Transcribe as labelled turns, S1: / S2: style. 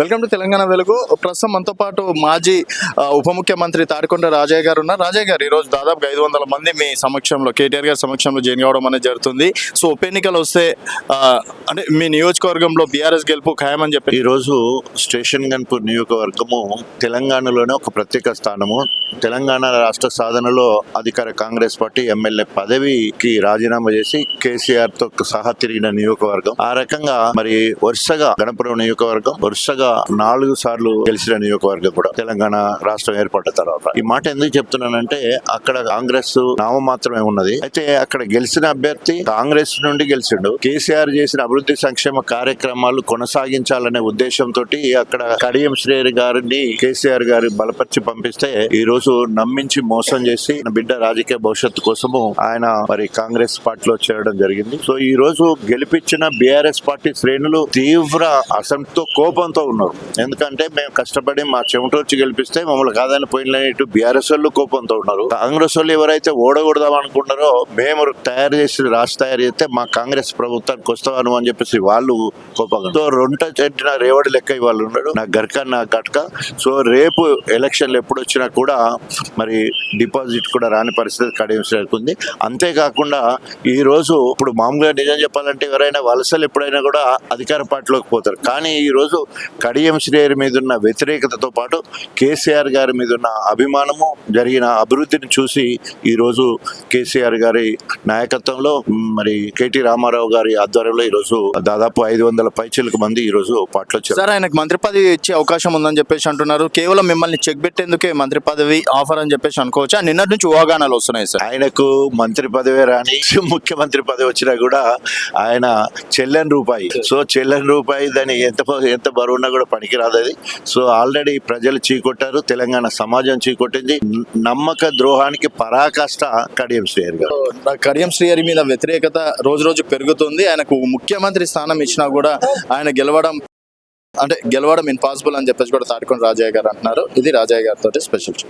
S1: Welcome to Telangana వెలుగు. ప్రస్తుతం మనతో పాటు మాజీ ఉప ముఖ్యమంత్రి తాడికొండ రాజయ్య గారు ఉన్నారు. రాజయ్య గారు, ఈరోజు దాదాపు 500 మంది మీ సమక్షంలో, కేటీఆర్ గారి సమక్షంలో జాయిన్ కావడం అనేది జరుగుతుంది. సో ఉప ఎన్నికలు వస్తే అంటే మీ నియోజకవర్గంలో బీఆర్ఎస్ గెలుపు ఖాయమని చెప్పి
S2: ఈరోజు స్టేషన్ గన్పూర్ నియోజకవర్గము తెలంగాణలోనే ఒక ప్రత్యేక స్థానము. తెలంగాణ రాష్ట్ర సాధనలో అధికార కాంగ్రెస్ పార్టీ ఎమ్మెల్యే పదవికి రాజీనామా చేసి కేసీఆర్ తో సహా తిరిగిన నియోజకవర్గం. ఆ రకంగా మరి వరుసగా గణపురం నియోజకవర్గం వరుసగా 4 సార్లు గెలిచిన నియోజకవర్గం కూడా తెలంగాణ రాష్ట్రం ఏర్పడిన తర్వాత. ఈ మాట ఎందుకు చెప్తున్నానంటే అక్కడ కాంగ్రెస్ నామమాత్రమే ఉన్నది. అయితే అక్కడ గెలిచిన అభ్యర్థి కాంగ్రెస్ నుండి గెలిచిండు. కేసీఆర్ చేసిన అభివృద్ధి సంక్షేమ కార్యక్రమాలు కొనసాగించాలనే ఉద్దేశంతో అక్కడ కడియం శ్రేయర్ గారిని కేసీఆర్ గారు బలపరిచి పంపిస్తే ఈ రోజు నమ్మించి మోసం చేసి బిడ్డ రాజకీయ భవిష్యత్తు కోసము ఆయన మరి కాంగ్రెస్ పార్టీలో చేరడం జరిగింది. సో ఈ రోజు గెలిపించిన బీఆర్ఎస్ పార్టీ శ్రేణులు తీవ్ర అసంతో కోపంతో ఉన్నారు. ఎందుకంటే మేము కష్టపడి మా చెమటోర్చి గెలిపిస్తే మమ్మల్ని కాదని పోయిన ఇటు బీఆర్ఎస్ వాళ్ళు కోపంతో ఉన్నారు. కాంగ్రెస్ వాళ్ళు ఎవరైతే ఓడగొడదాం అనుకుంటారో మేము తయారు చేస్తే మా కాంగ్రెస్ ప్రభుత్వానికి వస్తాను అని చెప్పేసి వాళ్ళు కోపంగా. సో రొంట చెట్టిన రేవడి లెక్క వాళ్ళు ఉన్నాడు, నా గర్క నా గట్క. సో రేపు ఎలక్షన్లు ఎప్పుడు వచ్చినా కూడా మరి డిపాజిట్ కూడా రాని పరిస్థితి కడిగించకుంది. అంతేకాకుండా ఈ రోజు ఇప్పుడు మామూలుగా నిజం చెప్పాలంటే ఎవరైనా వలసలు ఎప్పుడైనా కూడా అధికార పార్టీలోకి పోతారు. కానీ ఈ రోజు కడియం శ్రేయర్ మీద ఉన్న వ్యతిరేకతతో పాటు కేసీఆర్ గారి మీద ఉన్న అభిమానము, జరిగిన అభివృద్ధిని చూసి ఈ రోజు కేసీఆర్ గారి నాయకత్వంలో మరి కేటీ రామారావు గారి ఆధ్వర్యంలో ఈ రోజు దాదాపు 500 పైచిలకు మంది ఈ రోజు పార్టీలో వచ్చారు.
S1: సార్, ఆయనకు మంత్రి పదవి ఇచ్చే అవకాశం ఉందని చెప్పేసి అంటున్నారు. కేవలం మిమ్మల్ని చెక్ పెట్టేందుకే మంత్రి పదవి ఆఫర్ అని చెప్పేసి అనుకోవచ్చా? నిన్నటి నుంచి ఊహాగానాలు వస్తున్నాయి సార్.
S2: ఆయనకు మంత్రి పదవి రాని ముఖ్యమంత్రి పదవి వచ్చినా కూడా ఆయన చెల్లని రూపాయి. సో చెల్లని రూపాయి దాని ఎంత బరువున్నా కూడా పనికిరాదు అది. సో ఆల్రెడీ ప్రజలు చీకొట్టారు, తెలంగాణ సమాజం చీకొట్టింది. నమ్మక ద్రోహానికి పరాకాష్ట కడియం శ్రేయర్ గారు.
S1: కడియం శ్రేయర్ మీద వ్యతిరేకత రోజు రోజు పెరుగుతుంది. ఆయనకు ముఖ్యమంత్రి స్థానం ఇచ్చినా కూడా ఆయన గెలవడం ఇంపాసిబుల్ అని చెప్పేసి కూడా తాడికొండ రాజయ్య గారు అంటున్నారు. ఇది రాజయ్య గారితో స్పెషల్.